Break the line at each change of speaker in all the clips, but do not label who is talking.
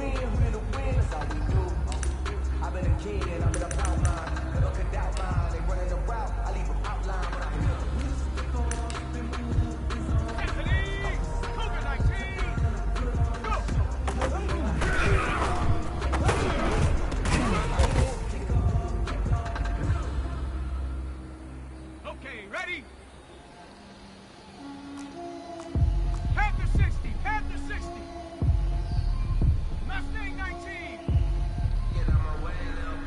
win, that's all we do. I've been a kid and I've been about mine. Never could doubt mine. They running the route, I leave them outline when I hear them.
Okay, ready? Panther 60, Panther 60. Mustang 19.
Get out my way, little.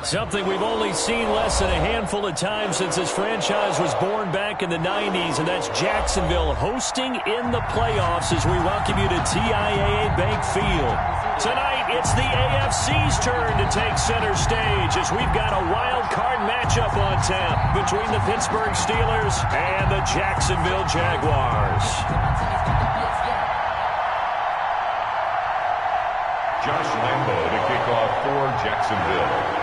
Something we've only seen less than a handful of times since this franchise was born back in the 90s, and that's Jacksonville hosting in the playoffs as we welcome you to TIAA Bank Field. Tonight, it's the AFC's turn to take center stage as we've got a wild card matchup on tap between the Pittsburgh Steelers and the Jacksonville Jaguars.
Josh Lambo to kick off for Jacksonville.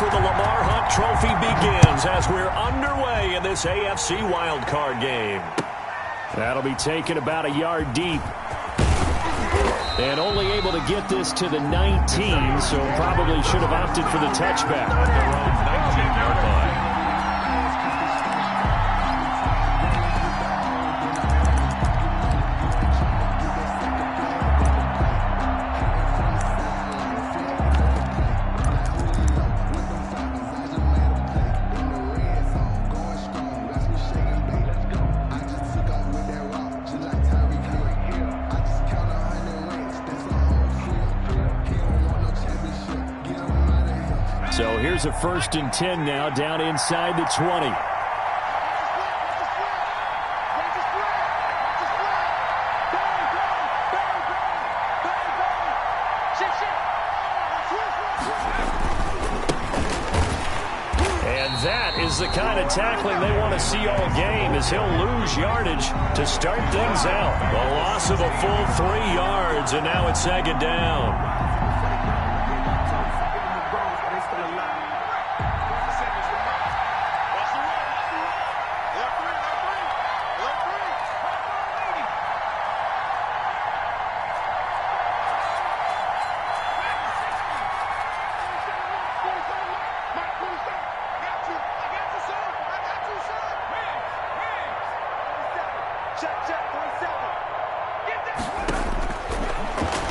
The Lamar Hunt Trophy begins as we're underway in this AFC wildcard game. That'll be taken about a yard deep. And only able to get this to the 19, so probably should have opted for the touchback.
At their own 19-yard line.
So here's a 1st and 10 now, down inside the 20. And that is the kind of tackling they want to see all game, as he'll lose yardage to start things out. A loss of a full 3 yards, and now it's 2nd down.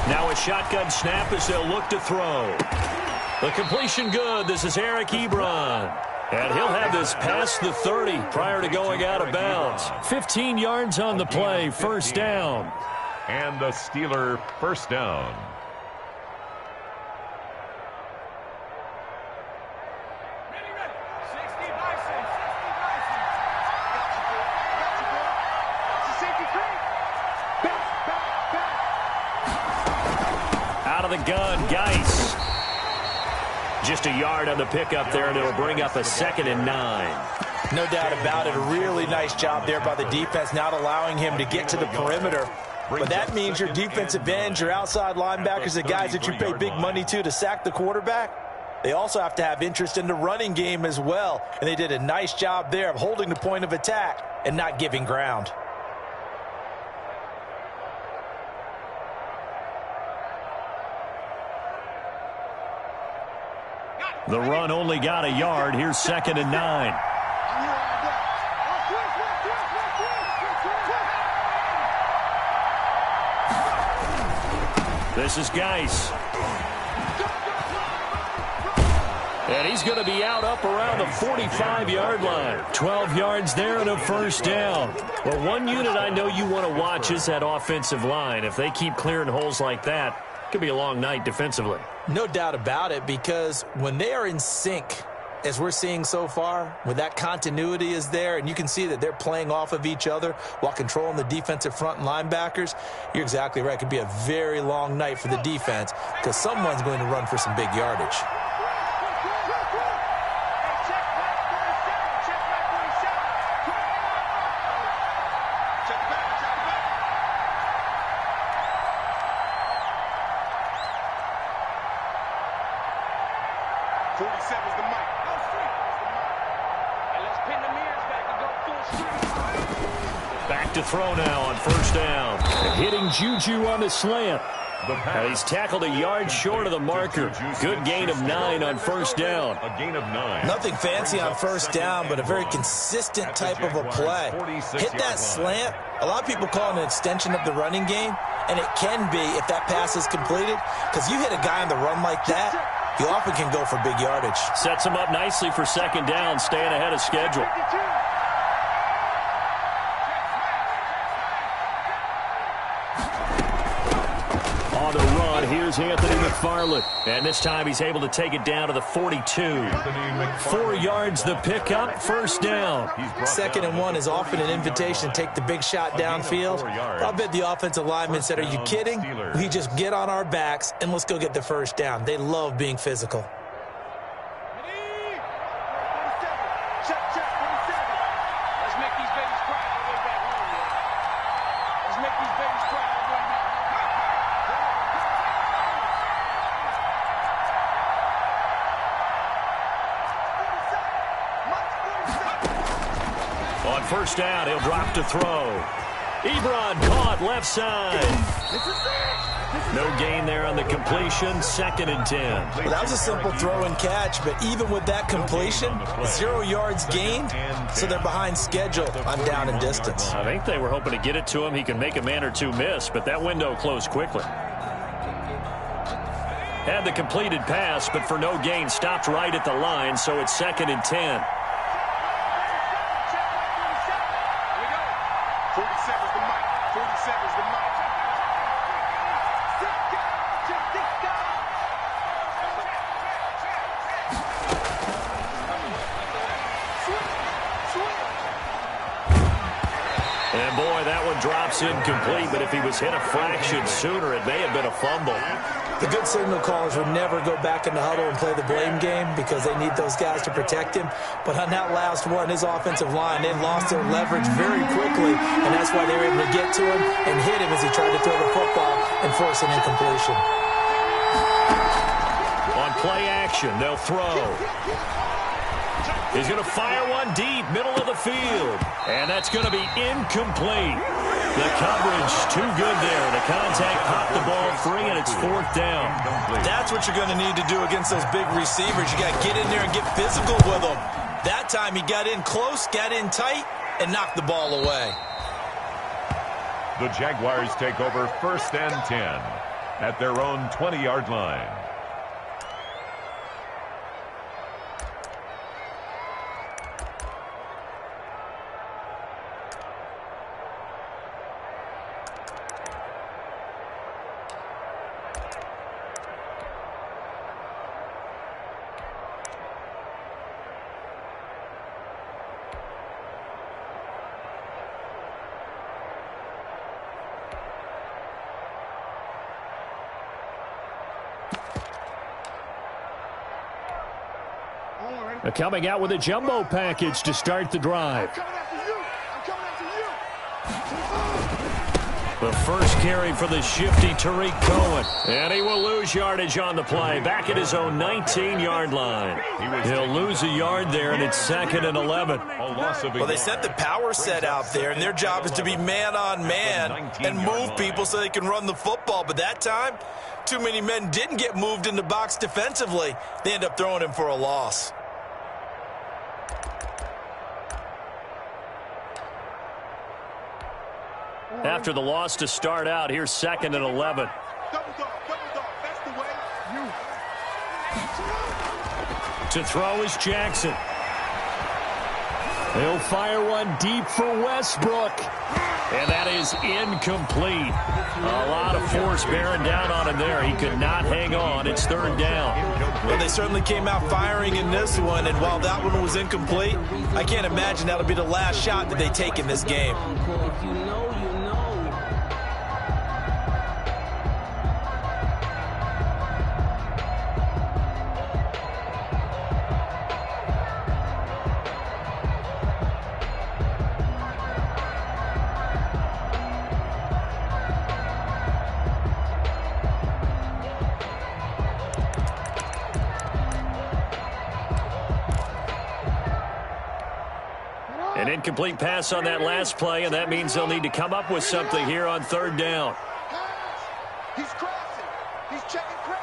Now a shotgun snap as they'll look to throw. The completion good. This is Eric Ebron. And he'll have this past the 30 prior to going out of bounds. 15 yards on the play, 1st down.
And the Steeler 1st down.
The gun, Geis. Just a yard on the pickup there, and it'll bring up a 2nd and 9.
No doubt about it. A really nice job there by the defense, not allowing him to get to the perimeter. But that means your defensive ends, your outside linebackers, the guys that you pay big money to sack the quarterback, they also have to have interest in the running game as well. And they did a nice job there of holding the point of attack and not giving ground.
The run only got a yard. Here's 2nd and 9. This is Geis. And he's going to be out up around the 45-yard line. 12 yards there and a 1st down. Well, one unit I know you want to watch is that offensive line. If they keep clearing holes like that, it could be a long night defensively.
No doubt about it, because when they are in sync, as we're seeing so far, when that continuity is there and you can see that they're playing off of each other while controlling the defensive front and linebackers, you're exactly right. It could be a very long night for the defense because someone's going to run for some big yardage.
Back to throw now on 1st down. Hitting Juju on the slant. He's tackled a yard short of the marker. Good gain of 9 on 1st down.
A gain of 9.
Nothing fancy on 1st down, but a very consistent type of a play. Hit that slant. A lot of people call it an extension of the running game, and it can be if that pass is completed, because you hit a guy on the run like that, he often can go for big yardage.
Sets him up nicely for second down, staying ahead of schedule. On the run, here's Anthony McFarland. And this time he's able to take it down to the 42. 4 yards the pickup, first down.
2nd and 1 is often an invitation to take the big shot downfield. I'll bet the offensive linemen said, are you kidding? We just get on our backs and let's go get the first down. They love being physical.
On first down, he'll drop to throw. Ebron caught left side. No gain there on the completion, 2nd and 10.
Well, that was a simple throw and catch, but even with that completion, 0 yards gained, so they're behind schedule on down and distance.
I think they were hoping to get it to him. He can make a man or two miss, but that window closed quickly. Had the completed pass, but for no gain, stopped right at the line, so it's 2nd and 10.
47's the mic. 47's the mic.
And boy, that one drops incomplete, but if he was hit a fraction sooner, it may have been a fumble.
The good signal callers would never go back in the huddle and play the blame game because they need those guys to protect him. But on that last one, his offensive line, they lost their leverage very quickly, and that's why they were able to get to him and hit him as he tried to throw the football and force an incompletion.
On play action, they'll throw. He's going to fire one deep, middle of the field. And that's going to be incomplete. The coverage too good there. The contact popped the ball free, and it's 4th down.
That's what you're going to need to do against those big receivers. You got to get in there and get physical with them. That time he got in close, got in tight, and knocked the ball away.
The Jaguars take over 1st and 10 at their own 20-yard line.
Coming out with a jumbo package to start the drive. The first carry for the shifty Tariq Cohen. And he will lose yardage on the play. Back at his own 19-yard line. He'll lose a yard there, and it's 2nd and 11.
Well, they sent the power set out there, and their job is to be man-on-man and move people so they can run the football. But that time, too many men didn't get moved in the box defensively. They end up throwing him for a loss.
After the loss to start out, here's 2nd and 11.
Double dog. That's the way.
To throw is Jackson. He'll fire one deep for Westbrook. And that is incomplete. A lot of force bearing down on him there. He could not hang on. It's 3rd down.
Well, they certainly came out firing in this one, and while that one was incomplete, I can't imagine that'll be the last shot that they take in this game.
An incomplete pass on that last play, and that means they'll need to come up with something here on 3rd down.
He's crossing. He's checking crack.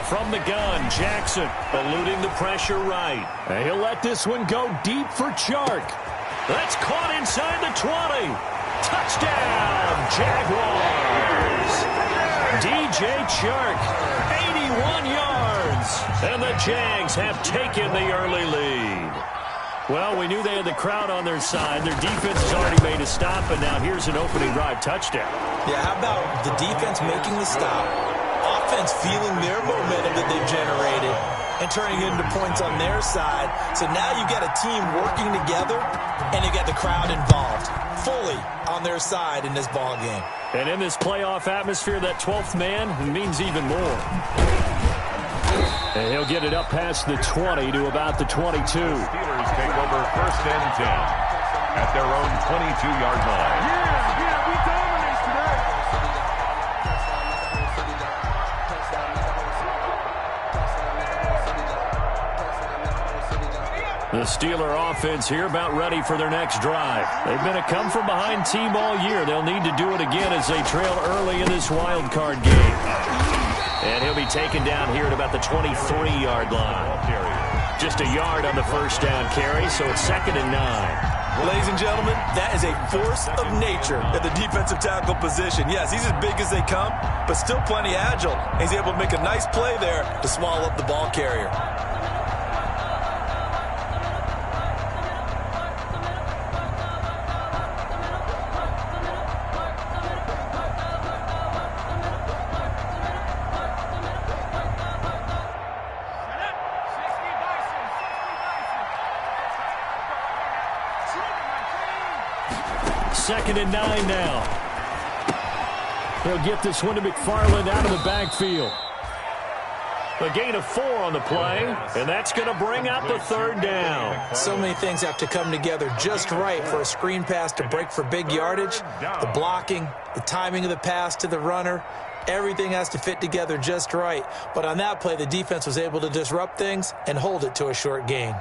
From the gun, Jackson eluding the pressure right. And he'll let this one go deep for Chark. That's caught inside the 20. Touchdown, Jaguars. DJ Chark, yards. And the Jags have taken the early lead. Well, we knew they had the crowd on their side. Their defense has already made a stop, and now here's an opening drive touchdown.
Yeah, how about the defense making the stop, offense feeling their momentum that they've generated, and turning it into points on their side. So now you've got a team working together, and you've got the crowd involved, fully on their side in this ball game.
And in this playoff atmosphere, that 12th man means even more. And he'll get it up past the 20 to about the 22.
Steelers take over 1st and 10 at their own 22-yard line.
Yeah, we dominate today.
The Steeler offense here about ready for their next drive. They've been a come-from-behind team all year. They'll need to do it again as they trail early in this wild card game. And he'll be taken down here at about the 23-yard line. Just a yard on the first down carry, so it's 2nd and 9.
Ladies and gentlemen, that is a force of nature at the defensive tackle position. Yes, he's as big as they come, but still plenty agile. He's able to make a nice play there to swallow up the ball carrier.
Second and 9 now. He'll get this one to McFarland out of the backfield. A gain of 4 on the play, and that's going to bring up the 3rd down.
So many things have to come together just right for a screen pass to break for big yardage. The blocking, the timing of the pass to the runner, everything has to fit together just right. But on that play, the defense was able to disrupt things and hold it to a short gain.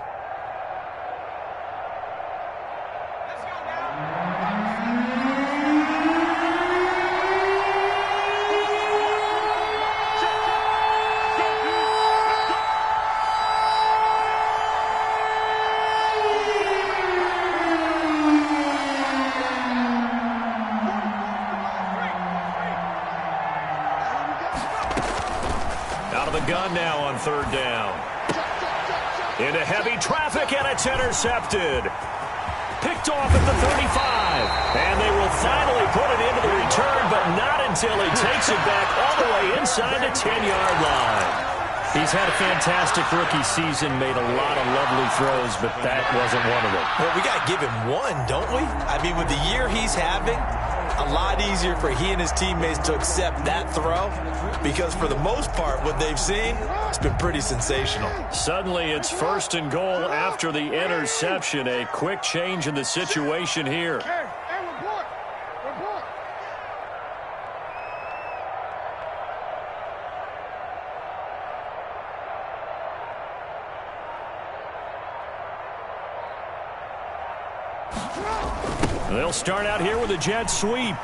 Gun now on 3rd down. Into heavy traffic, and it's intercepted. Picked off at the 35. And they will finally put it into the return, but not until he takes it back all the way inside the 10-yard line. He's had a fantastic rookie season, made a lot of lovely throws, but that wasn't one of them.
Well, we got to give him one, don't we? I mean, with the year he's having, a lot easier for he and his teammates to accept that throw, because for the most part, what they've seen, it's been pretty sensational.
Suddenly, it's 1st and goal after the interception. A quick change in the situation here.
Hey, report.
They'll start out here with a jet sweep.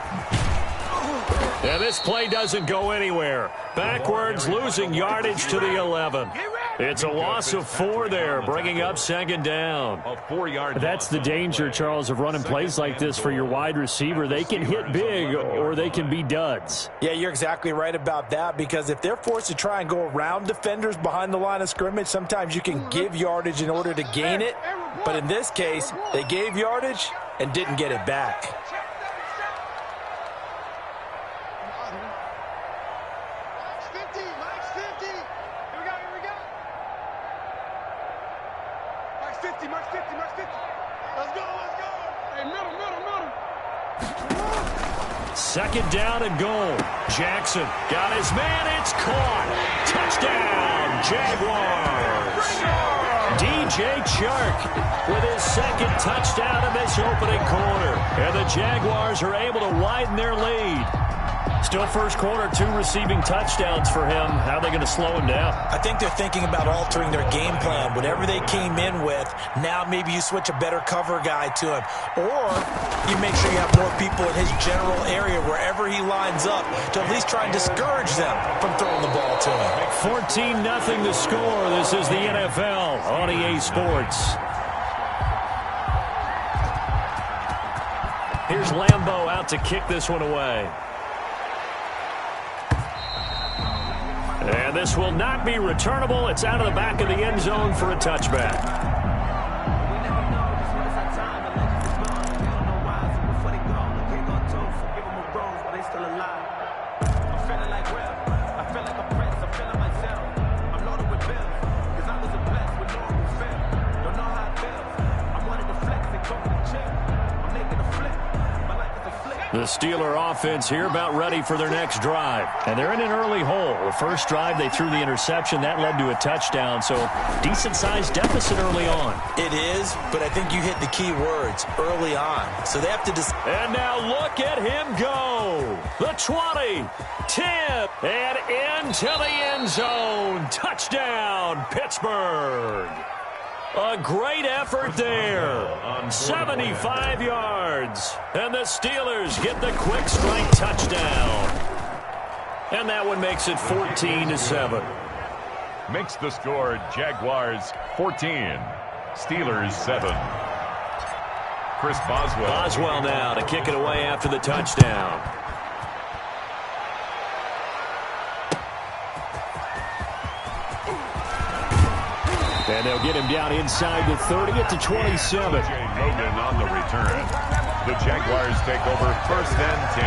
And this play doesn't go anywhere. Backwards, losing yardage to the 11. It's a loss of 4 there, bringing up 2nd down.
A 4-yard.
That's the danger, Charles, of running plays like this for your wide receiver. They can hit big or they can be duds.
Yeah, you're exactly right about that, because if they're forced to try and go around defenders behind the line of scrimmage, sometimes you can give yardage in order to gain it. But in this case, they gave yardage and didn't get it back.
Second down and goal. Jackson got his man. It's caught. Touchdown, Jaguars. DJ Chark with his 2nd touchdown in this opening quarter. And the Jaguars are able to widen their lead. Still first quarter, 2 receiving touchdowns for him. How are they going to slow him down?
I think they're thinking about altering their game plan. Whatever they came in with, now maybe you switch a better cover guy to him. Or you make sure you have more people in his general area wherever he lines up to at least try and discourage them from throwing the ball to him.
14-0 the score. This is the NFL on EA Sports. Here's Lambeau out to kick this one away. And And this will not be returnable. It's out of the back of the end zone for a touchback. The Steeler offense here about ready for their next drive. And they're in an early hole. The first drive, they threw the interception. That led to a touchdown. So decent-sized deficit early on.
It is, but I think you hit the key words, early on. So they have to
And now look at him go. The 20, 10, and into the end zone. Touchdown, Pittsburgh. A great effort there. 75 yards. And the Steelers get the quick strike touchdown. And that one makes it 14-7.
Makes the score Jaguars 14, Steelers 7. Chris Boswell.
Boswell now to kick it away after the touchdown. And they'll get him down inside the 30 at the 27.
Logan on the return. The Jaguars take over first and 10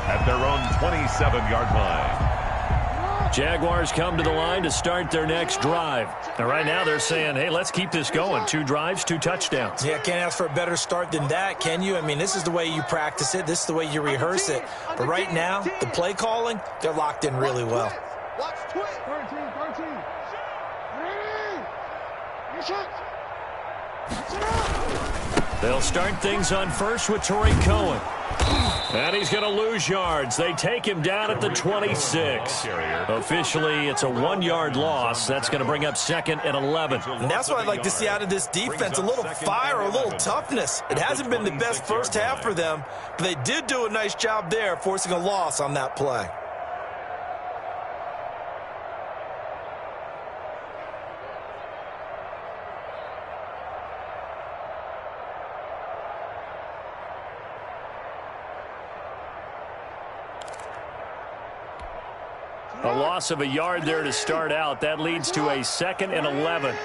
at their own 27-yard line.
Jaguars come to the line to start their next drive. And right now they're saying, hey, let's keep this going. 2 drives, 2 touchdowns.
Yeah, can't ask for a better start than that, can you? I mean, this is the way you practice it. This is the way you rehearse it. But right now, the play calling, they're locked in really well.
Watch 13.
They'll start things on first with Torrey Cohen. And he's going to lose yards. They take him down at the 26. Officially, it's a 1-yard loss. That's going to bring up second and 11.
And that's what I'd like to see out of this defense, a little fire, a little toughness. It hasn't been the best first half for them, but they did do a nice job there, forcing a loss on that play.
A loss of a yard there to start out. That leads to a second and 11.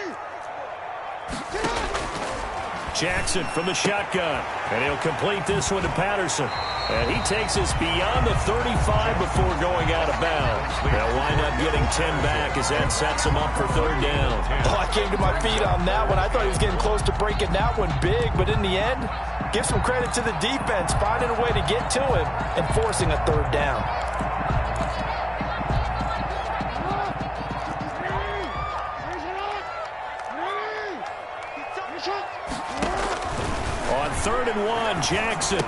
Jackson from the shotgun. And he'll complete this one to Patterson. And he takes us beyond the 35 before going out of bounds. They'll wind up getting 10 back as that sets him up for third down.
Oh, I came to my feet on that one. I thought he was getting close to breaking that one big, but in the end, give some credit to the defense, finding a way to get to him and forcing a third down.
On 3rd and 1, Jackson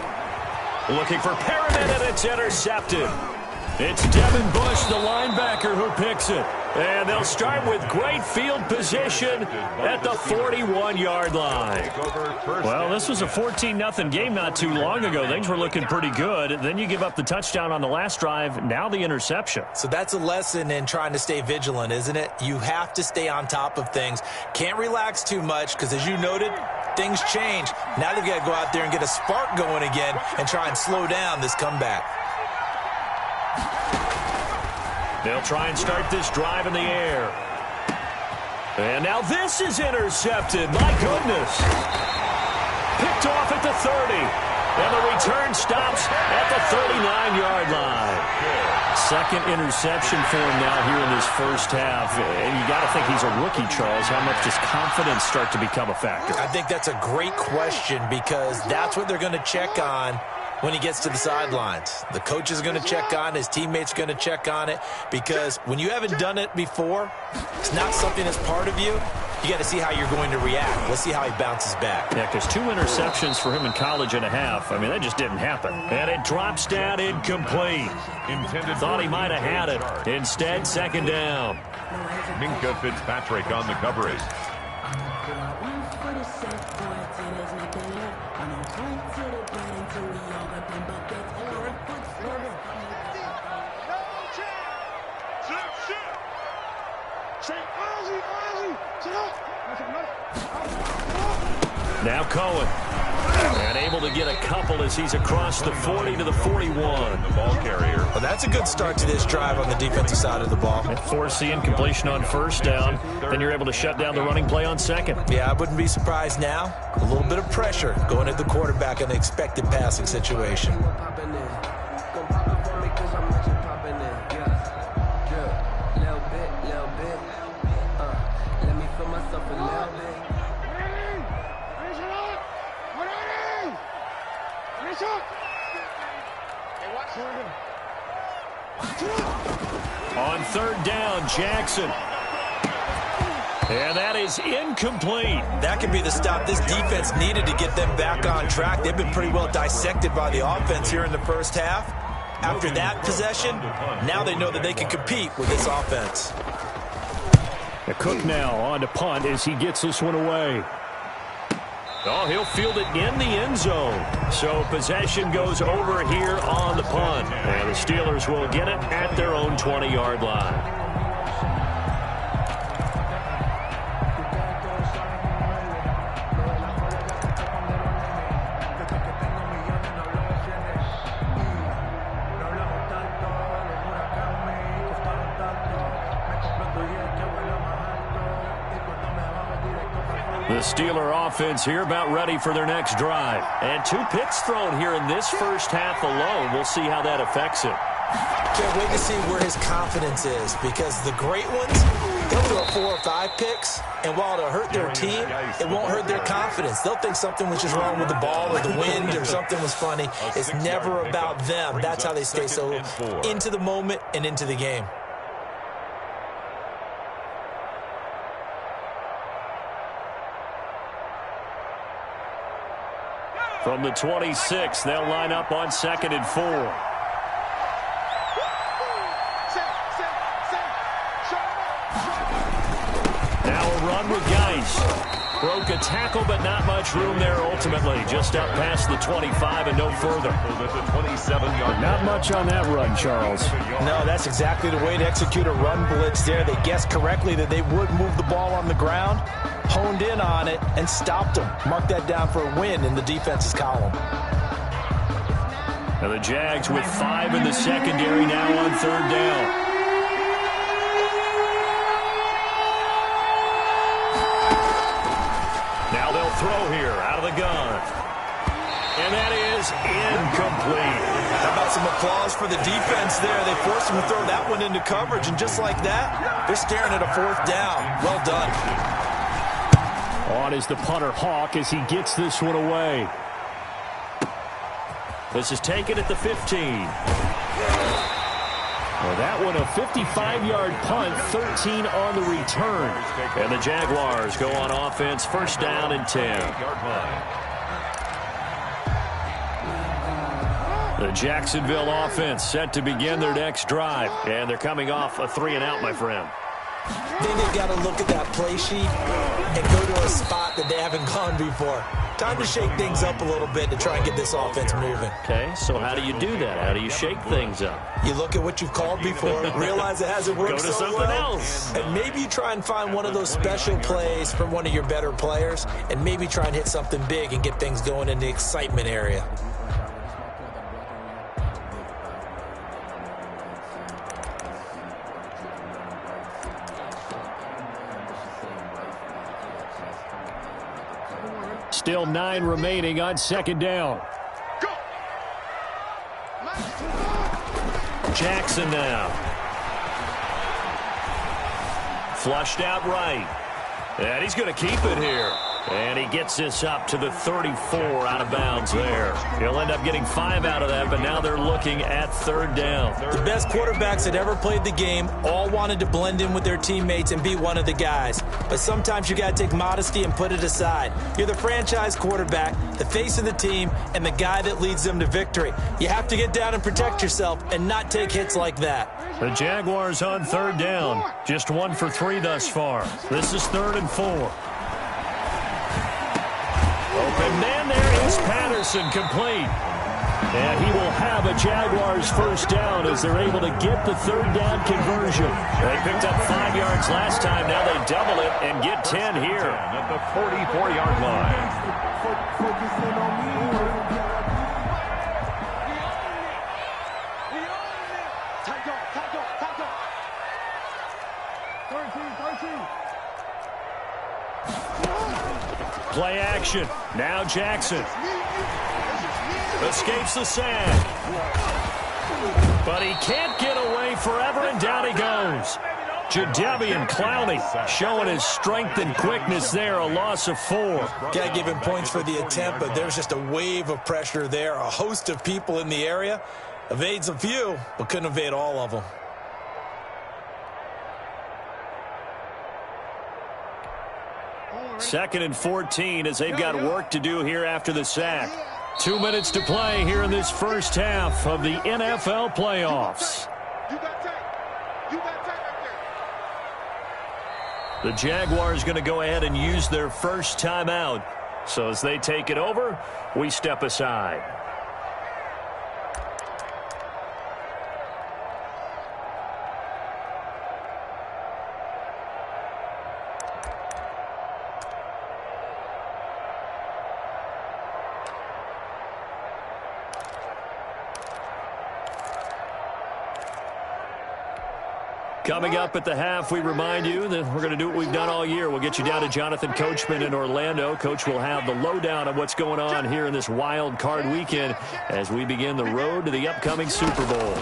looking for Perriman, and it's intercepted. It's Devin Bush, the linebacker, who picks it. And they'll start with great field position at the 41-yard line. Well, this was a 14-0 game not too long ago. Things were looking pretty good. Then you give up the touchdown on the last drive. Now the interception.
So that's a lesson in trying to stay vigilant, isn't it? You have to stay on top of things. Can't relax too much because, as you noted, things change. Now they've got to go out there and get a spark going again and try and slow down this comeback.
They'll try and start this drive in the air. And now this is intercepted. My goodness. Picked off at the 30. And the return stops at the 39-yard line. Second interception for him now here in this first half. And you got to think he's a rookie, Charles. How much does confidence start to become a factor?
I think that's a great question because that's what they're going to check on when he gets to the sidelines. The coach is going to check on it. His teammates are going to check on it because when you haven't done it before, it's not something that's part of you. You got to see how you're going to react. Let's see how he bounces back.
Yeah, because 2 interceptions for him in college and a half. I mean, that just didn't happen. And it drops down incomplete. Thought he might have had it. Instead, second down.
Minka Fitzpatrick on the coverage.
Now Cohen. And able to get a couple as he's across the 40 to the 41.
The ball carrier.
Well, that's a good start to this drive on the defensive side of the ball.
Force the incompletion on first down. Then you're able to shut down the running play on second.
Yeah, I wouldn't be surprised now. A little bit of pressure going at the quarterback in an expected passing situation.
On third down, Jackson. And that is incomplete.
That could be the stop this defense needed to get them back on track. They've been pretty well dissected by the offense here in the first half. After that possession, now they know that they can compete with this offense.
Cook now on to punt as he gets this one away. Oh, he'll field it in the end zone. So possession goes over here on the punt. And the Steelers will get it at their own 20-yard line. The Steeler offense here about ready for their next drive. And 2 picks thrown here in this first half alone. We'll see how that affects it.
Can't wait to see where his confidence is, because the great ones, they'll throw 4 or 5 picks, and while it'll hurt their team, it won't hurt their confidence. They'll think something was just wrong with the ball or the wind or something was funny. It's never about them. That's how they stay so into the moment and into the game.
From the 26, they'll line up on 2nd and 4. Now a run with Geis. Broke a tackle, but not much room there ultimately. Just up past the 25 and no further. Not much on that run, Charles.
No, that's exactly the way to execute a run blitz there. They guessed correctly that they would move the ball on the ground, honed in on it, and stopped them. Mark that down for a win in the defense's column.
And the Jags with 5 in the secondary now on 3rd down. Now they'll throw here out of the gun. And that is incomplete.
How about some applause for the defense there? They forced him to throw that one into coverage, and just like that, they're staring at a 4th down. Well done.
On is the punter Hawk as he gets this one away. This is taken at the 15. Well, that one a 55-yard punt, 13 on the return. And the Jaguars go on offense, 1st down and 10. The Jacksonville offense set to begin their next drive. And they're coming off a 3-and-out, my friend.
Then they've got to look at that play sheet and go to a spot that they haven't gone before. Time to shake things up a little bit to try and get this offense moving.
Okay, so how do you do that? How do you shake things up?
You look at what you've called before, realize it hasn't worked
Go to
so
something
well,
else.
and maybe you try and find one of those special plays from one of your better players, and maybe try and hit something big and get things going in the excitement area.
Still 9 remaining on 2nd down. Jackson now. Flushed out right. And he's going to keep it here. And he gets this up to the 34 out of bounds there. He'll end up getting 5 out of that, but now they're looking at 3rd down.
The best quarterbacks that ever played the game all wanted to blend in with their teammates and be one of the guys. But sometimes you got to take modesty and put it aside. You're the franchise quarterback, the face of the team, and the guy that leads them to victory. You have to get down and protect yourself and not take hits like that.
The Jaguars on 3rd down. Just 1 for 3 thus far. This is 3rd and 4. Open man, there is Patterson, complete. And he will have a Jaguars 1st down as they're able to get the 3rd down conversion. They picked up 5 yards last time. Now they double it and get 10 here.
At the 44-yard line.
focusing on me. Tight go. 13.
Play action. Now Jackson. Escapes the sack. But he can't get away forever, and down he goes. Jadeveon Clowney showing his strength and quickness there, a loss of 4.
Got to give him points for the attempt, but there's just a wave of pressure there. A host of people in the area. Evades a few, but couldn't evade all of them.
Second and 14 as they've got work to do here after the sack. 2 minutes to play here in this first half of the NFL playoffs. The Jaguars going to go ahead and use their first timeout. So as they take it over, we step aside. Coming up at the half, we remind you that we're going to do what we've done all year. We'll get you down to Jonathan Coachman in Orlando. Coach will have the lowdown on what's going on here in this wild card weekend as we begin the road to the upcoming Super Bowl.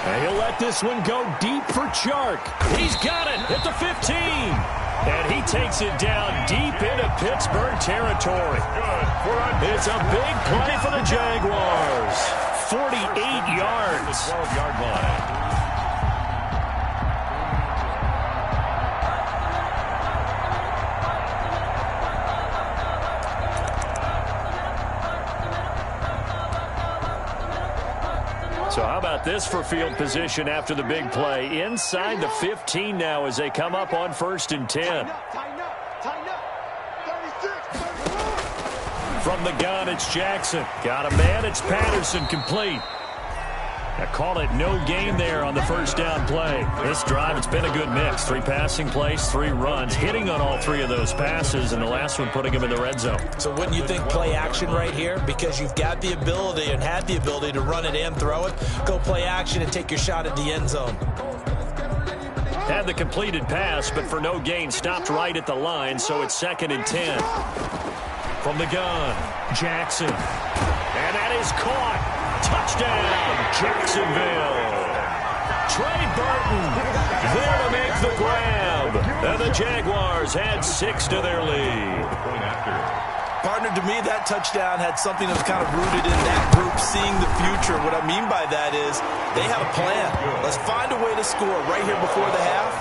And he'll let this one go deep for Chark. He's got it at the 15. And he takes it down deep into Pittsburgh territory. It's a big play for the Jaguars. 48 yards.
12-yard line.
So how about this for field position after the big play? Inside the 15 now as they come up on 1st and 10.
Tighten up. 36.
From the gun, it's Jackson. Got a man, it's Patterson, complete. I call it no gain there on the first down play. This drive, it's been a good mix. 3 passing plays, 3 runs, hitting on all 3 of those passes, and the last one putting him in the red zone.
So wouldn't you think play action right here? Because you've got the ability and had the ability to run it and throw it. Go play action and take your shot at the end zone.
Had the completed pass, but for no gain, stopped right at the line, so it's 2nd and 10. From the gun, Jackson. And that is caught. Touchdown, Jacksonville. Trey Burton there to make the grab. And the Jaguars add 6 to their lead.
Partner, to me, that touchdown had something that was kind of rooted in that group, seeing the future. What I mean by that is they have a plan. Let's find a way to score right here before the half.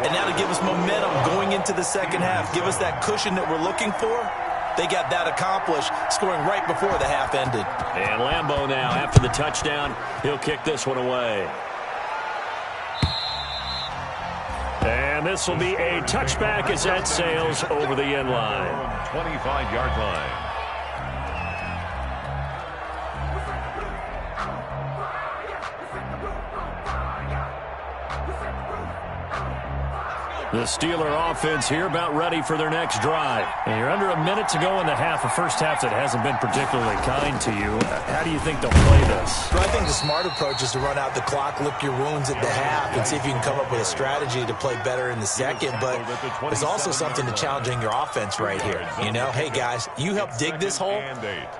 And now to give us momentum going into the second half. Give us that cushion that we're looking for. They got that accomplished, scoring right before the half ended.
And Lambeau now, after the touchdown, he'll kick this one away. And this will be a touchback as that sails over the end line.
25-yard line.
The Steeler offense here about ready for their next drive. And you're under a minute to go in the half, a first half that hasn't been particularly kind to you. How do you think they'll play this?
Well, I think the smart approach is to run out the clock, lick your wounds at the half, and see if you can come up with a strategy to play better in the second. But there's also something to challenging your offense right here. You know, hey, guys, you help dig this hole.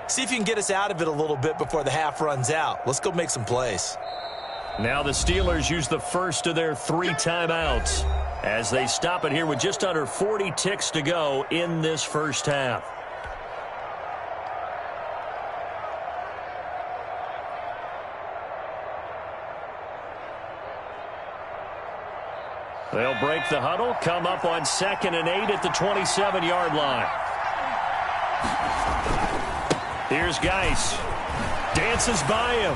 See if you can get us out of it a little bit before the half runs out. Let's go make some plays.
Now the Steelers use the first of their 3 timeouts as they stop it here with just under 40 ticks to go in this first half. They'll break the huddle, come up on 2nd and 8 at the 27-yard line. Here's Geis. Dances by him.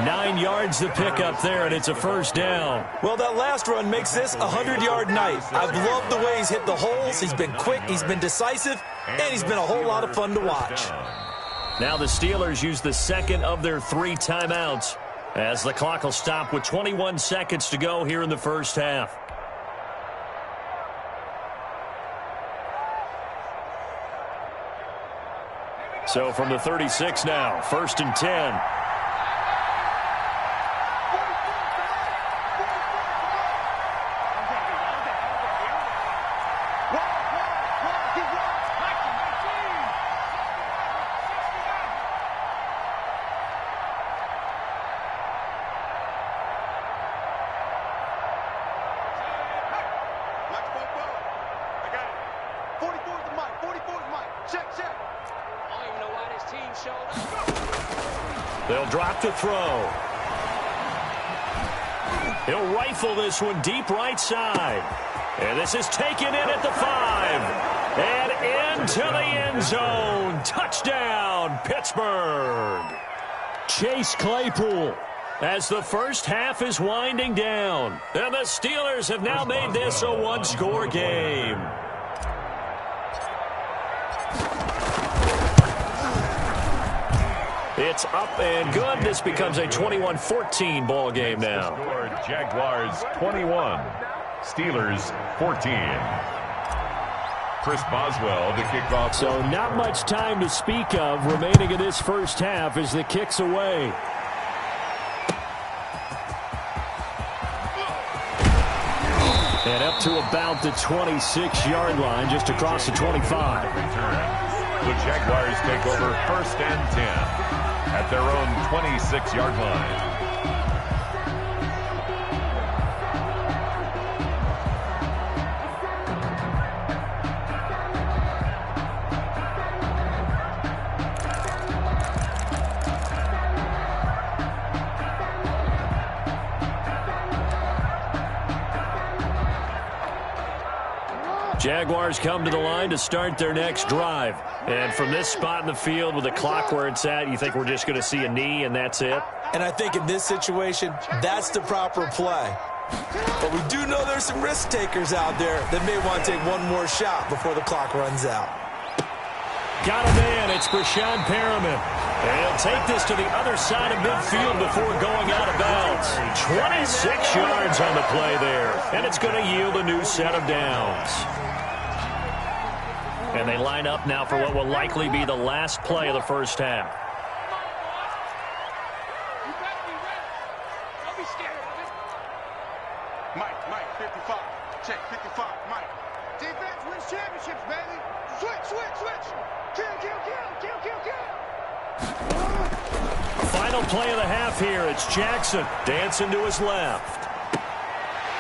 9 yards to pick up there, and it's a first down.
Well, that last run makes this a 100-yard night. I've loved the way he's hit the holes. He's been quick, he's been decisive, and he's been a whole lot of fun to watch.
Now the Steelers use the second of their 3 timeouts as the clock will stop with 21 seconds to go here in the first half. So from the 36 now, 1st and 10. They'll drop to throw. He'll rifle this one deep right side. And this is taken in at the 5. And into the end zone. Touchdown, Pittsburgh. Chase Claypool as the first half is winding down. And the Steelers have now made this a one-score game. It's up and good. This becomes a 21-14 ball game now.
Jaguars 21, Steelers 14. Chris Boswell to kick off.
So not much time to speak of remaining in this first half as the kick's away. And up to about the 26-yard line, just across the 25.
The Jaguars take over 1st and 10. At their own 26-yard line.
Jaguars come to the line to start their next drive. And from this spot in the field with the clock where it's at, you think we're just going to see a knee and that's it?
And I think in this situation, that's the proper play. But we do know there's some risk takers out there that may want to take one more shot before the clock runs out.
Got a man. It's Brashad Perriman. And he'll take this to the other side of midfield before going out of bounds. 26 yards on the play there. And it's going to yield a new set of downs. And they line up now for what will likely be the last play of the first half.
Mike, 55. Check, 55, Mike. Defense wins championships, baby. Switch. Kill.
Final play of the half here. It's Jackson dancing to his left.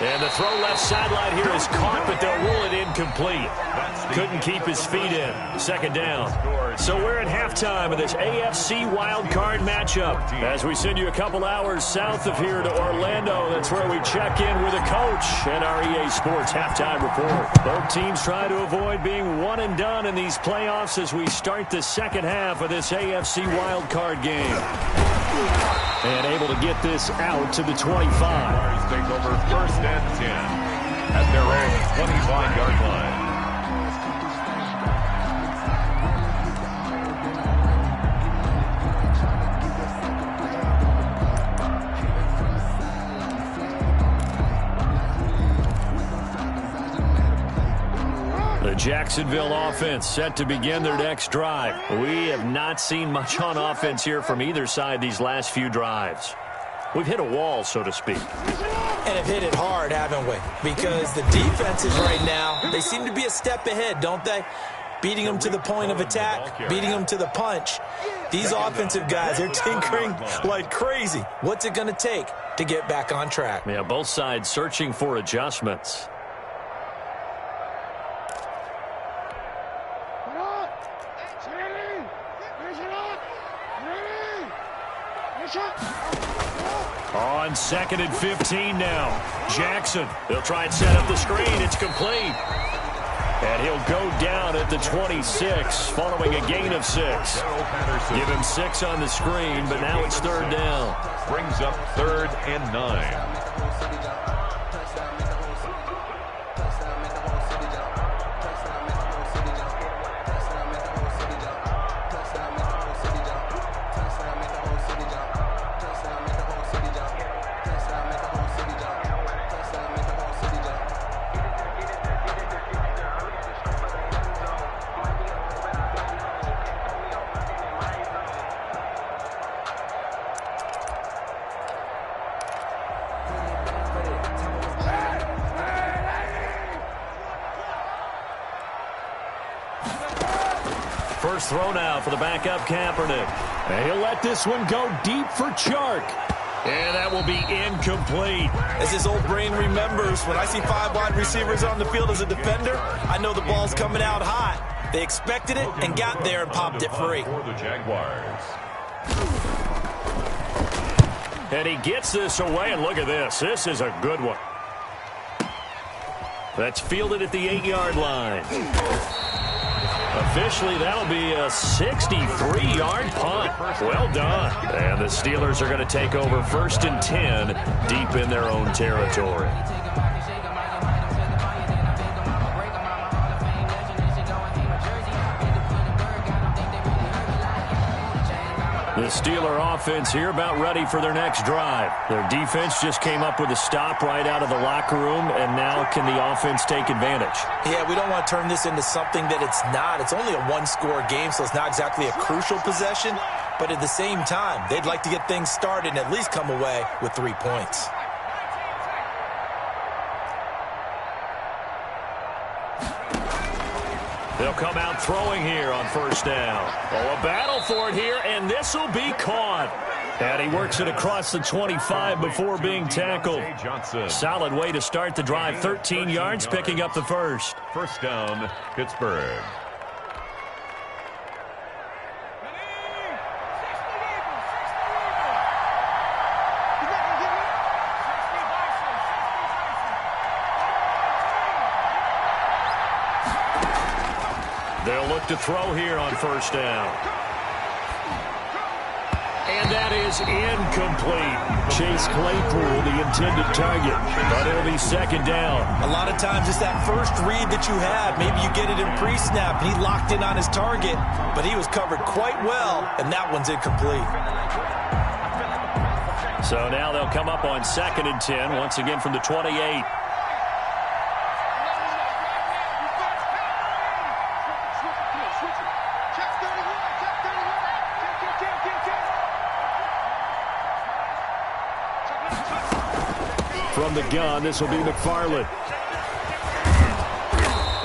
And the throw left sideline here is caught, but they'll rule it incomplete. Couldn't keep his feet in. 2nd down. So we're at halftime of this AFC wildcard matchup. As we send you a couple hours south of here to Orlando, that's where we check in with the coach and our EA Sports halftime report. Both teams try to avoid being one and done in these playoffs as we start the second half of this AFC wildcard game. And able to get this out to the 25.
Take over 1st and 10 at their own 25-yard line.
The Jacksonville offense set to begin their next drive. We have not seen much on offense here from either side these last few drives. We've hit a wall, so to speak.
And have hit it hard, haven't we? Because the defenses right now, they seem to be a step ahead, don't they? Beating them to the point of attack, beating them to the punch. These offensive guys are tinkering like crazy. What's it going to take to get back on track?
Yeah, both sides searching for adjustments. On 2nd and 15 now. Jackson, they'll try and set up the screen. It's complete. And he'll go down at the 26 following a gain of 6. Give him 6 on the screen, but now it's 3rd down.
Brings up 3rd and 9.
First throw now for the backup Kaepernick. And he'll let this one go deep for Chark. And that will be incomplete.
As his old brain remembers, when I see 5 wide receivers on the field as a defender, I know the ball's coming out hot. They expected it and got there and popped it free.
For the Jaguars.
And he gets this away, and look at this. This is a good one. That's fielded at the 8-yard line. Officially, that'll be a 63-yard punt. Well done. And the Steelers are going to take over 1st and 10 deep in their own territory. The Steeler offense here about ready for their next drive. Their defense just came up with a stop right out of the locker room, and now can the offense take advantage?
Yeah, we don't want to turn this into something that it's not. It's only a one-score game, so it's not exactly a crucial possession. But at the same time, they'd like to get things started and at least come away with 3 points.
They'll come out throwing here on 1st down. Oh, a battle for it here, and this will be caught. And he works it across the 25 before being tackled. Solid way to start the drive. 13 yards, picking up the first.
1st down, Pittsburgh.
They'll look to throw here on 1st down. And that is incomplete. Chase Claypool, the intended target. But it'll be 2nd down.
A lot of times it's that first read that you have. Maybe you get it in pre-snap, and he locked in on his target, but he was covered quite well, and that one's incomplete.
So now they'll come up on 2nd and 10, once again from the 28. From the gun, this will be McFarland.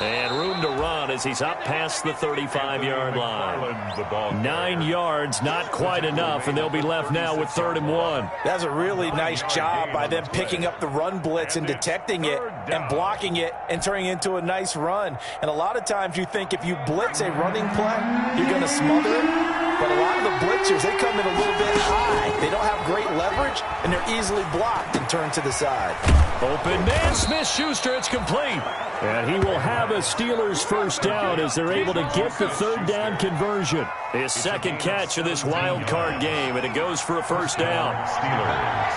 And room to run as he's up past the 35-yard line. 9 yards, not quite enough, and they'll be left now with 3rd and 1.
That's a really nice job by them picking up the run blitz and detecting it and blocking it and turning it into a nice run. And a lot of times you think if you blitz a running play, you're going to smother it. But a lot of the blitzers, they come in a little bit high. They don't have great leverage, and they're easily blocked and turned to the side.
Open man, Smith-Schuster, it's complete. And he will have a Steelers 1st down as they're able to get the 3rd down conversion. His 2nd catch of this wild card game, and it goes for a 1st down.
Steelers.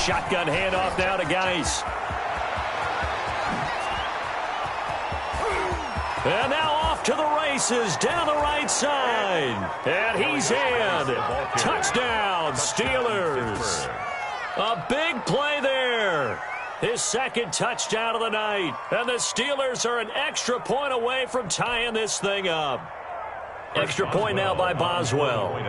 Shotgun handoff now to Geis. And now off to the races down the right side. And he's in. Touchdown, Steelers. A big play there. His 2nd touchdown of the night. And the Steelers are an extra point away from tying this thing up. Extra point now by Boswell. And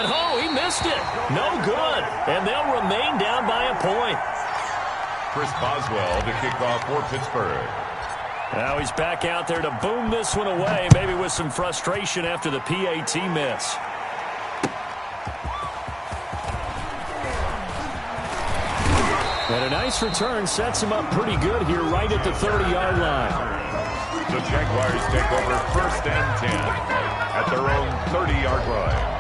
oh, he missed it. No good. And they'll remain down by a point.
Chris Boswell to kick off for Pittsburgh.
Now he's back out there to boom this one away, maybe with some frustration after the PAT miss. And a nice return sets him up pretty good here right at the 30-yard line.
The Jaguars take over 1st and 10 at their own 30-yard line.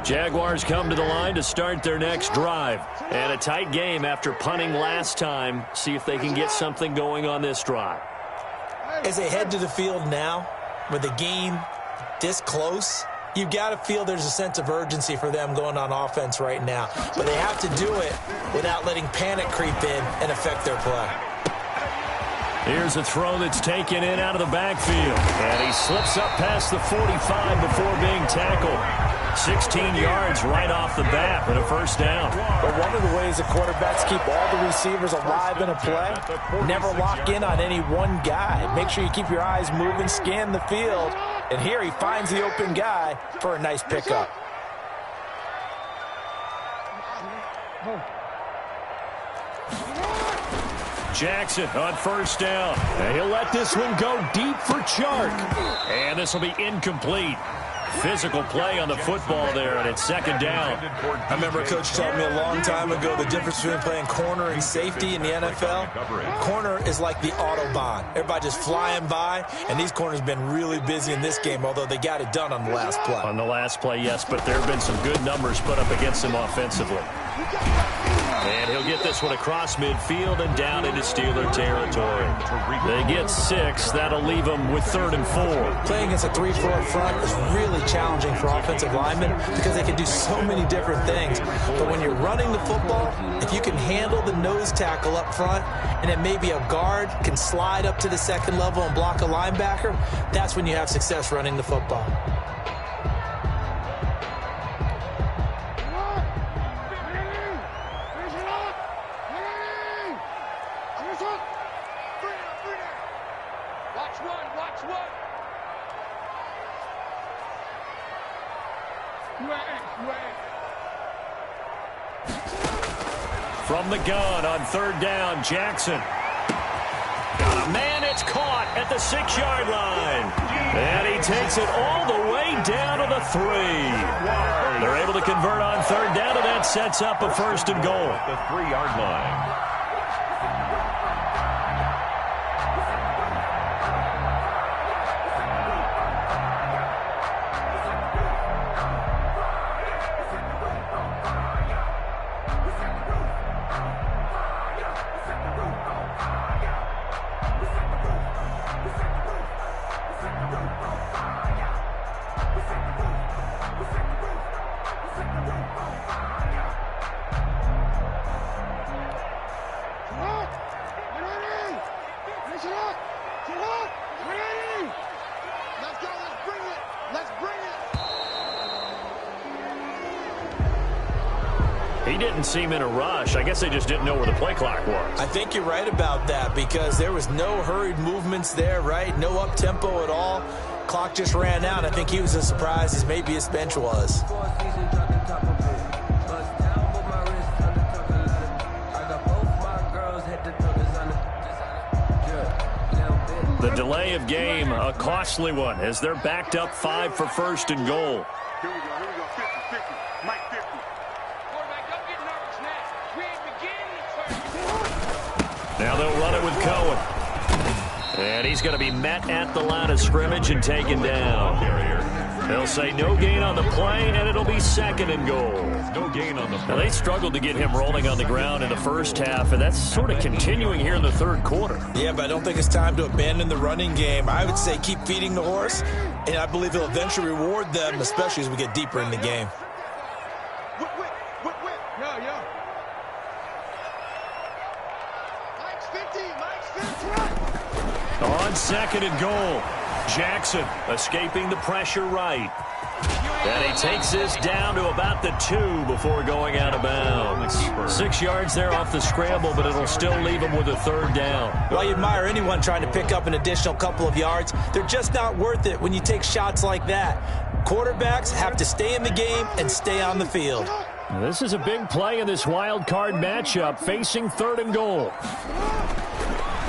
Jaguars come to the line to start their next drive. And a tight game after punting last time. See if they can get something going on this drive.
As they head to the field now, with the game this close, you've got to feel there's a sense of urgency for them going on offense right now. But they have to do it without letting panic creep in and affect their play.
Here's a throw that's taken in out of the backfield. And he slips up past the 45 before being tackled. 16 yards right off the bat and a first down.
But one of the ways the quarterbacks keep all the receivers alive in a play, never lock in on any one guy. Make sure you keep your eyes moving, scan the field, and here he finds the open guy for a nice pickup.
Jackson on first down. And he'll let this one go deep for Chark. And this will be incomplete. Physical play on the football there, and it's second down.
I remember a coach told me a long time ago the difference between playing corner and safety in the NFL. Corner is like the Autobahn. Everybody just flying by, and these corners have been really busy in this game, although they got it done on the last play.
On the last play, yes, but there have been some good numbers put up against him offensively. And he'll get this one across midfield and down into Steeler territory. They get 6. That'll leave them with 3rd and 4.
Playing against a 3-4 front is really challenging for offensive linemen because they can do so many different things. But when you're running the football, if you can handle the nose tackle up front and then maybe a guard can slide up to the second level and block a linebacker, that's when you have success running the football.
From the gun on 3rd down, Jackson. Got a man, it's caught at the 6-yard line. And he takes it all the way down to the 3. They're able to convert on 3rd down, and that sets up a 1st and goal.
The 3-yard line.
He didn't seem in a rush. I guess they just didn't know where the play clock was.
I think you're right about that because there was no hurried movements there, right? No up-tempo at all. Clock just ran out. I think he was as surprised as maybe his bench was.
The delay of game, a costly one, as they're backed up 5 for 1st and goal.
Here we go, 50-50, Mike 50. Quarterback, don't get nervous now. We ain't beginning the first.
Now they'll run it with Cohen. And he's going to be met at the line of scrimmage and taken down. They'll say no gain on the play, and it'll be 2nd and goal.
No gain on the play.
Now, they struggled to get him rolling on the ground in the first half, and that's sort of continuing here in the 3rd quarter.
Yeah, but I don't think it's time to abandon the running game. I would say keep feeding the horse, and I believe he'll eventually reward them, especially as we get deeper in the game.
Yo. Mike's 50.
On 2nd and goal, Jackson escaping the pressure right. And he takes this down to about the 2 before going out of bounds. 6 yards there off the scramble, but it'll still leave him with a 3rd down.
Well, you admire anyone trying to pick up an additional couple of yards. They're just not worth it when you take shots like that. Quarterbacks have to stay in the game and stay on the field.
This is a big play in this wild card matchup, facing 3rd and goal.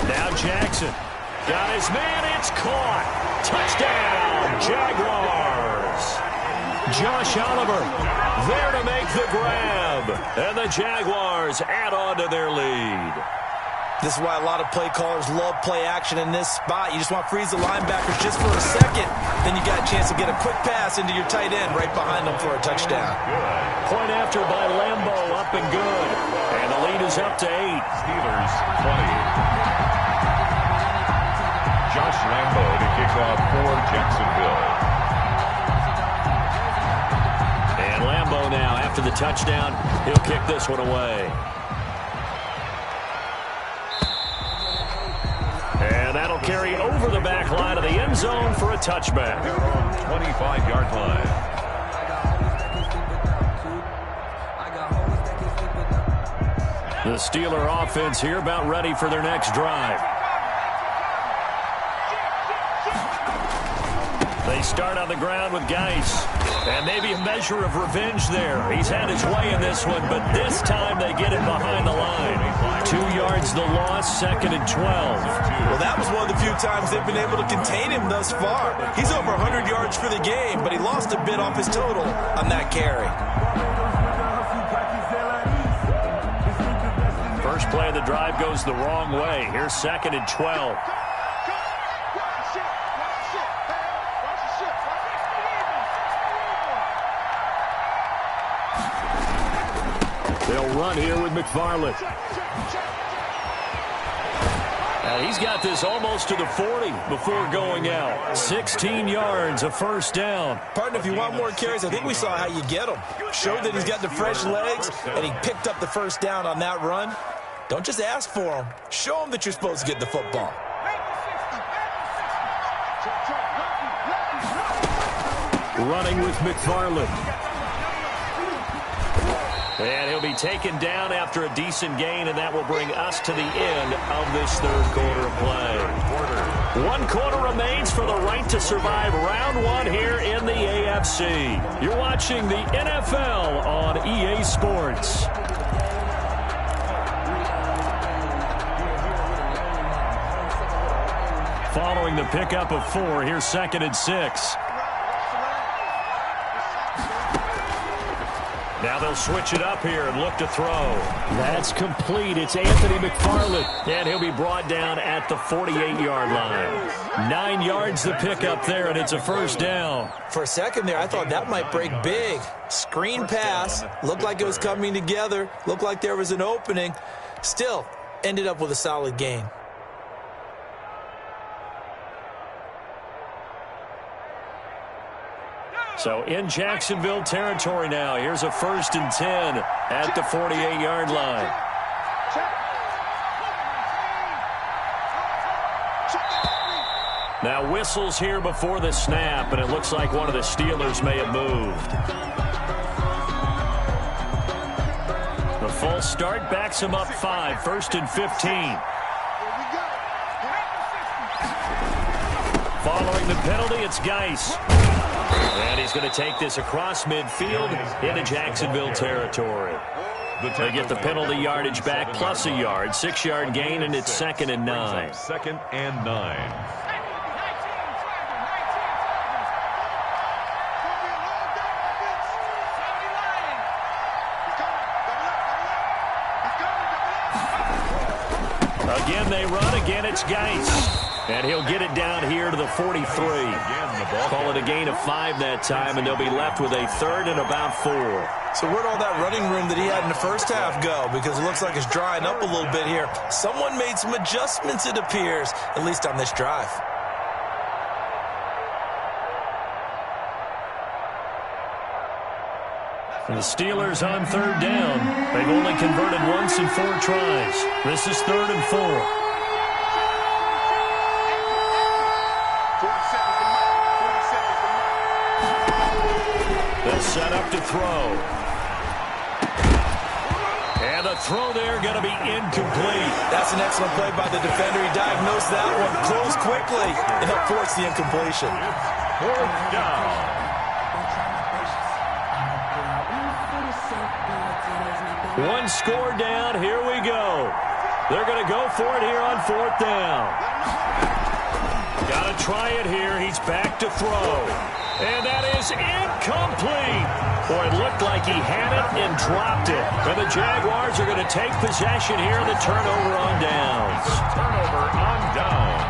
Now Jackson got his man, it's caught. Touchdown, Jaguars. Josh Oliver there to make the grab. And the Jaguars add on to their lead.
This is why a lot of play callers love play action in this spot. You just want to freeze the linebackers just for a second. Then you got a chance to get a quick pass into your tight end right behind them for a touchdown.
Point after by Lambo, up and good. And the lead is up to 8.
Steelers 20. Josh Lambo to kick off for Jacksonville.
And Lambo now, after the touchdown, he'll kick this one away. And that'll carry over the back line of the end zone for a touchback.
They're on 25-yard line.
The Steeler offense here about ready for their next drive. They start on the ground with Geis. And maybe a measure of revenge there. He's had his way in this one, but this time they get it behind the line. 2 yards the loss, 2nd and 12.
Well, that was one of the few times they've been able to contain him thus far. He's over 100 yards for the game, but he lost a bit off his total on that carry.
First play of the drive goes the wrong way. Here's 2nd and 12. They'll run here with McFarland. And he's got this almost to the 40 before going out. 16 yards, a first down.
Partner, if you want more carries, I think we saw how you get them. Showed that he's got the fresh legs, and he picked up the first down on that run. Don't just ask for them. Show them that you're supposed to get the football.
Running with McFarland. And he'll be taken down after a decent gain, and that will bring us to the end of this third quarter of play. 1 quarter remains for the right to survive round 1 here in the AFC. You're watching the NFL on EA Sports. Following the pickup of 4, here's 2nd and 6. Now they'll switch it up here and look to throw. That's complete. It's Anthony McFarland. And he'll be brought down at the 48-yard line. 9 yards the pickup there, and it's a first down.
For a second there, I thought that might break big. Screen pass. Looked like it was coming together. Looked like there was an opening. Still, ended up with a solid gain.
So in Jacksonville territory now. Here's a 1st and 10 at the 48-yard line. Now whistles here before the snap, and it looks like one of the Steelers may have moved. The false start backs him up 5, 1st and 15. Following the penalty, it's Geis. And he's going to take this across midfield into Jacksonville territory. They get the penalty yardage back plus a yard. 6-yard gain, and it's 2nd and 9.
2nd and 9.
Again they run. Again it's Geis. And he'll get it down here to the 43. Call it a gain of 5 that time, and they'll be left with a 3rd and about 4.
So where'd all that running room that he had in the first half go? Because it looks like it's drying up a little bit here. Someone made some adjustments, it appears, at least on this drive.
And the Steelers on 3rd down. They've only converted once in 4 tries. This is 3rd and 4. They'll set up to throw. And the throw there going to be incomplete.
That's an excellent play by the defender. He diagnosed that one, closed quickly, and helped force the incompletion.
4th down.
One score down. Here we go. They're going to go for it here on 4th down. Got to try it here. He's back to throw. And that is incomplete. Boy, it looked like he had it and dropped it. And the Jaguars are going to take possession here in the turnover on downs.
Turnover on downs.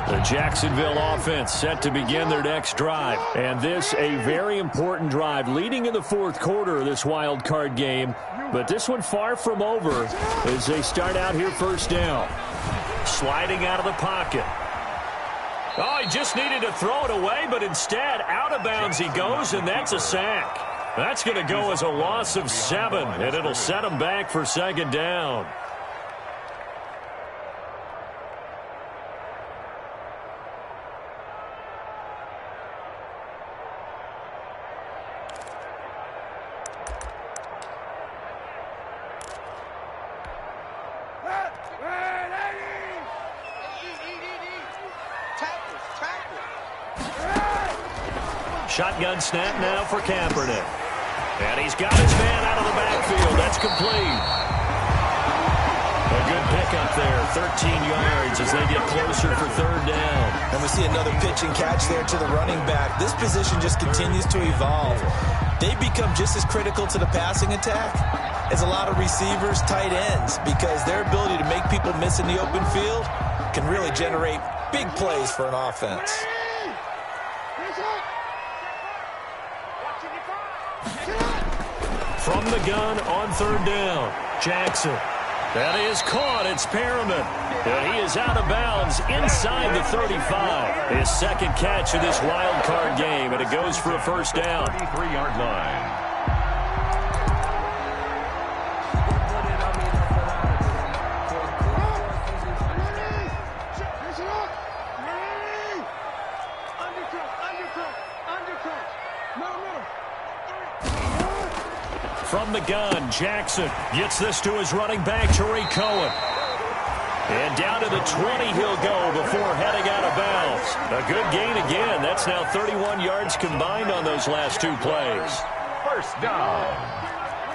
The Jacksonville offense set to begin their next drive. And this a very important drive leading in the 4th quarter of this wild card game. But this one far from over as they start out here 1st down. Sliding out of the pocket. Oh, he just needed to throw it away, but instead out of bounds he goes, and that's a sack. That's going to go as a loss of 7, and it'll set him back for 2nd down. Shotgun snap now for Kaepernick. And he's got his man out of the backfield. That's complete. A good pickup there, 13 yards as they get closer for third down.
And we see another pitch and catch there to the running back. This position just continues to evolve. They become just as critical to the passing attack as a lot of receivers, tight ends, because their ability to make people miss in the open field can really generate big plays for an offense.
From the gun on third down, Jackson. That is caught. It's Perriman. And he is out of bounds inside the 35. His second catch of this wild card game, and it goes for a first down.
33-yard line.
From the gun, Jackson gets this to his running back, Tariq Cohen. And down to the 20 he'll go before heading out of bounds. A good gain again. That's now 31 yards combined on those last two plays.
First down.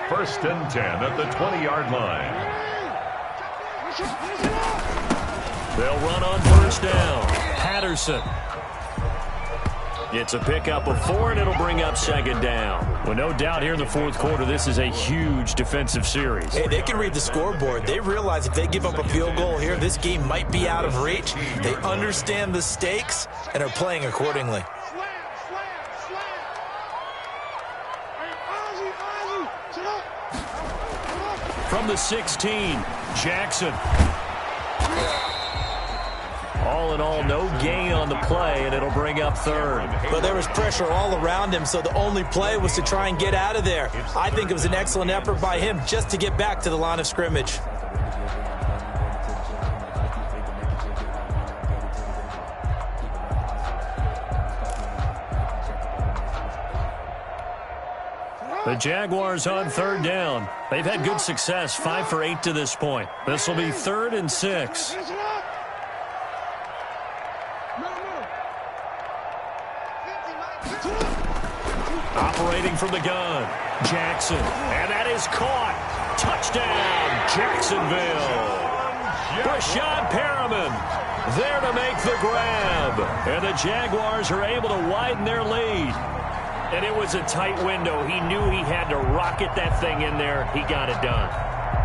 First and 10 at the 20-yard line.
They'll run on first down. Patterson. It's a pickup of 4, and it'll bring up second down. Well, no doubt here in the fourth quarter, this is a huge defensive series.
Hey, they can read the scoreboard. They realize if they give up a field goal here, this game might be out of reach. They understand the stakes and are playing accordingly.
From the 16, Jackson. All in all, no gain on the play, and it'll bring up third.
But there was pressure all around him, so the only play was to try and get out of there. I think it was an excellent effort by him just to get back to the line of scrimmage.
The Jaguars on third down. They've had good success, 5 for 8 to this point. This will be 3rd and 6. Operating from the gun, Jackson, and that is caught. Touchdown, Jacksonville. Brashad Perriman there to make the grab. And the Jaguars are able to widen their lead. And it was a tight window. He knew he had to rocket that thing in there. He got it done.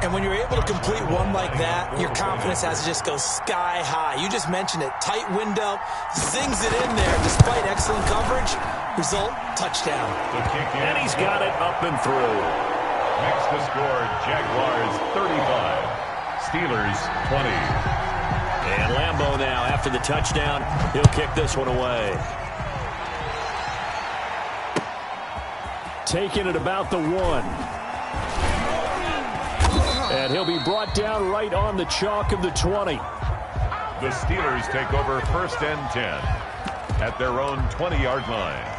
And when you're able to complete one like that, your confidence has to just go sky high. You just mentioned it. Tight window, zings it in there despite excellent coverage. Result, touchdown.
And he's got it up and through.
Makes the score Jaguars 35, Steelers 20.
And Lambeau now, after the touchdown, he'll kick this one away. Taking it about the 1. And he'll be brought down right on the chalk of the 20.
The Steelers take over 1st and 10 at their own 20-yard line.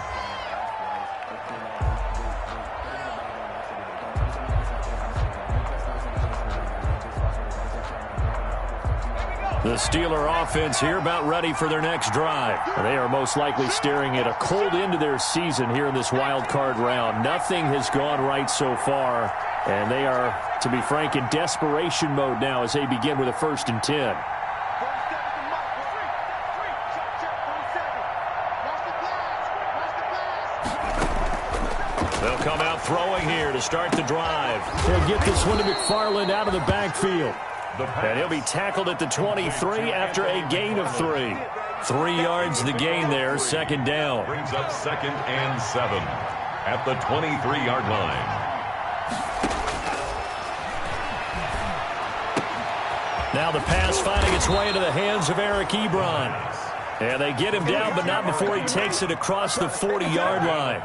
The Steeler offense here about ready for their next drive. They are most likely staring at a cold end to their season here in this wild card round. Nothing has gone right so far, and they are, to be frank, in desperation mode now as they begin with a 1st and 10. They'll come out throwing here to start the drive. They'll get this one to McFarland out of the backfield. And he'll be tackled at the 23 after a gain of 3. 3 yards the gain there, 2nd down.
Brings up 2nd and 7 at the 23-yard line.
Now the pass finding its way into the hands of Eric Ebron. And they get him down, but not before he takes it across the 40-yard line.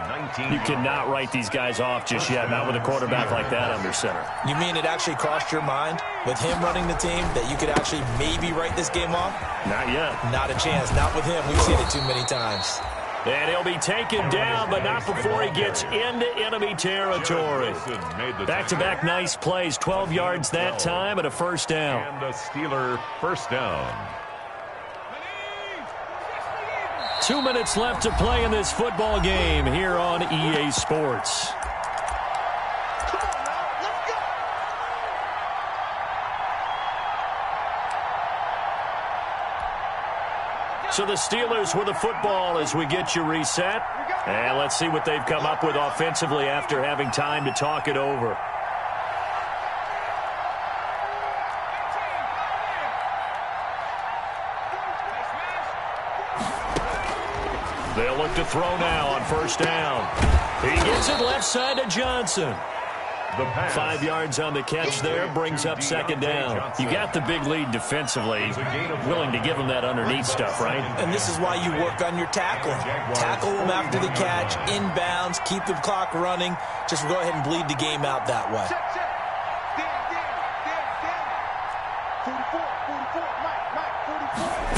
You cannot write these guys off just yet, not with a quarterback like that under center.
You mean it actually crossed your mind with him running the team that you could actually maybe write this game off?
Not yet.
Not a chance. Not with him. We've seen it too many times.
And he'll be taken down, but not before he gets into enemy territory. Back-to-back nice plays, 12 yards that time and a 1st down.
And the Steeler 1st down.
2 minutes left to play in this football game here on EA Sports. So the Steelers with the football as we get you reset. And let's see what they've come up with offensively after having time to talk it over. They'll look to throw now on first down. He gets it left side to Johnson. 5 yards on the catch there, brings up second down. You got the big lead defensively. Willing to give them that underneath stuff, right?
And this is why you work on your tackling. Tackle them after the catch, inbounds, keep the clock running. Just go ahead and bleed the game out that way.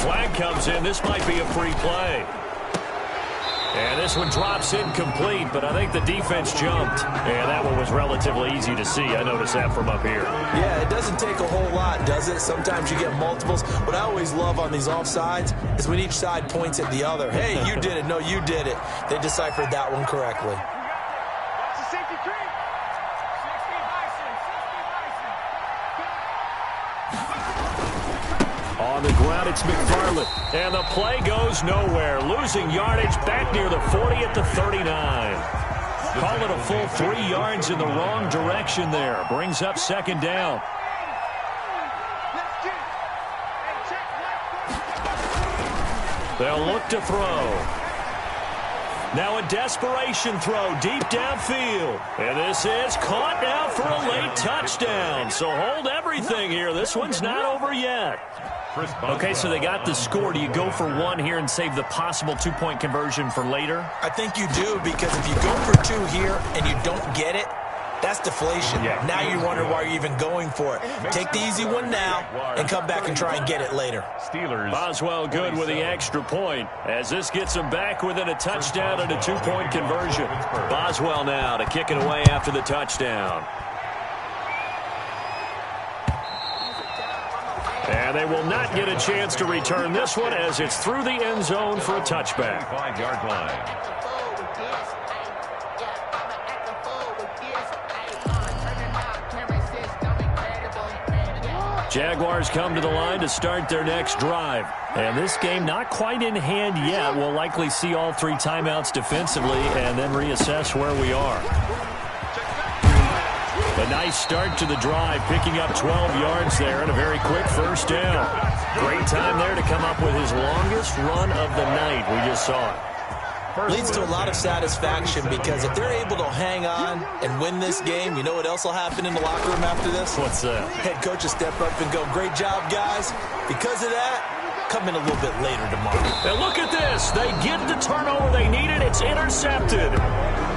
Flag comes in. This might be a free play. And this one drops incomplete, but I think the defense jumped. And that one was relatively easy to see. I noticed that from up here.
Yeah, it doesn't take a whole lot, does it? Sometimes you get multiples. What I always love on these offsides is when each side points at the other. Hey, you did it. No, you did it. They deciphered that one correctly.
On the ground, it's McFarland. And the play goes nowhere. Losing yardage back near the 40 at the 39. Call it a full 3 yards in the wrong direction there. Brings up second down. They'll look to throw. Now a desperation throw deep downfield. And this is caught now for a late touchdown. So hold everything here. This one's not over yet. Okay, so they got the score. Do you go for one here and save the possible two-point conversion for later?
I think you do, because if you go for two here and you don't get it, that's deflation. Yeah. Now you wonder why you're even going for it. Take the easy one now and come back and try and get it later.
Steelers.
Boswell good with the extra point as this gets them back within a touchdown and a two-point conversion. Boswell now to kick it away after the touchdown. And they will not get a chance to return this one as it's through the end zone for a touchback.
5-yard line.
Jaguars come to the line to start their next drive. And this game not quite in hand yet. We'll likely see all 3 timeouts defensively and then reassess where we are. A nice start to the drive, picking up 12 yards there and a very quick first down. Great time there to come up with his longest run of the night. We just saw it.
Leads to a lot of satisfaction, because if they're able to hang on and win this game, you know what else will happen in the locker room after this?
What's that?
Head coach will step up and go, great job, guys. Because of that, come in a little bit later tomorrow.
And look at this. They get the turnover they needed. It's intercepted.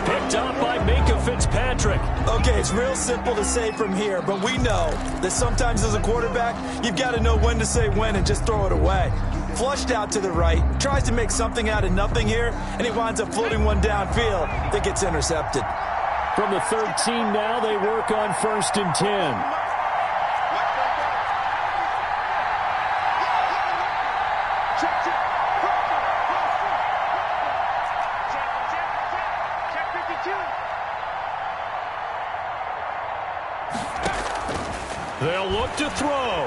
Picked up by Minka Fitzpatrick.
Okay, it's real simple to say from here, but we know that sometimes as a quarterback, you've got to know when to say when and just throw it away. Flushed out to the right, tries to make something out of nothing here, and he winds up floating one downfield that gets intercepted.
From the 13 now, they work on 1st and 10. They'll look to throw.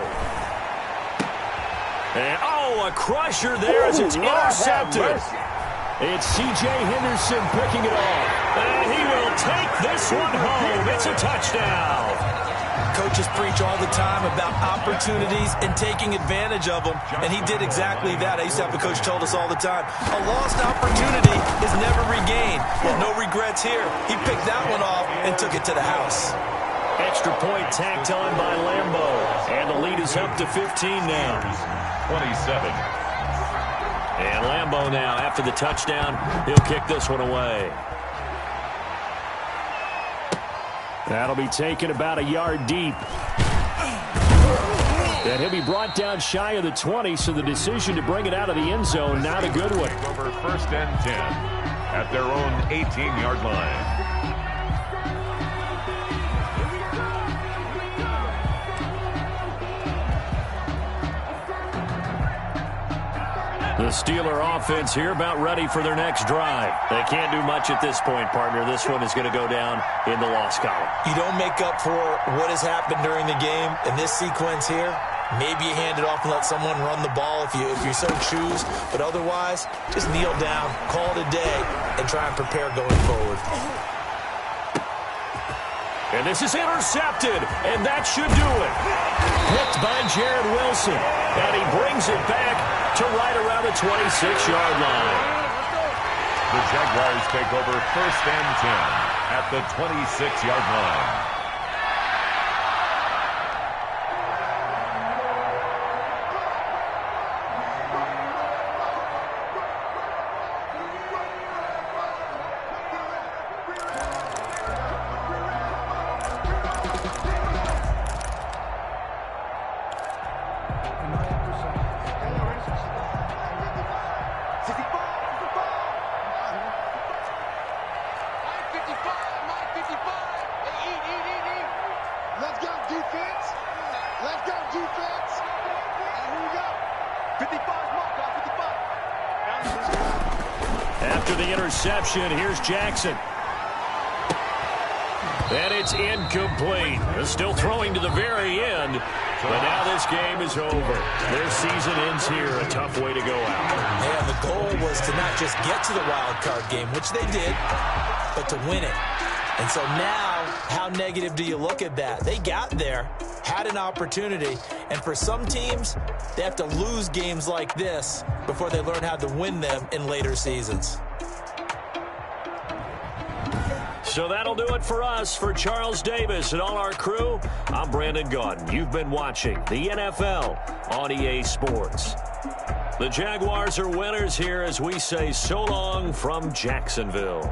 And, a crusher there as it's intercepted. It's C.J. Henderson picking it off. And he will take this one home. It's a touchdown.
Coaches preach all the time about opportunities and taking advantage of them, and he did exactly that. I used to have a coach told us all the time, a lost opportunity is never regained. Well, no regrets here. He picked that one off and took it to the house.
Extra point tacked on by Lambo. And the lead is up to 15 now.
27.
And Lambo now, after the touchdown, he'll kick this one away. That'll be taken about a yard deep. And he'll be brought down shy of the 20, so the decision to bring it out of the end zone, not a good one.
Over 1st and 10 at their own 18-yard line.
The Steeler offense here about ready for their next drive. They can't do much at this point, partner. This one is going to go down in the loss column.
You don't make up for what has happened during the game in this sequence here. Maybe you hand it off and let someone run the ball if you so choose. But otherwise, just kneel down, call it a day, and try and prepare going forward.
And this is intercepted, and that should do it. Picked by Jared Wilson, and he brings it back to right around the 26-yard line.
The Jaguars take over 1st and 10 at the 26-yard line.
After the interception, here's Jackson. And it's incomplete. They're still throwing to the very end. But now this game is over. Their season ends here. A tough way to go out.
And the goal was to not just get to the wild card game, which they did, but to win it. And so now, how negative do you look at that? They got there, had an opportunity, and for some teams, they have to lose games like this before they learn how to win them in later seasons.
So that'll do it for us. For Charles Davis and all our crew, I'm Brandon Gaudin. You've been watching the NFL on EA Sports. The Jaguars are winners here as we say so long from Jacksonville.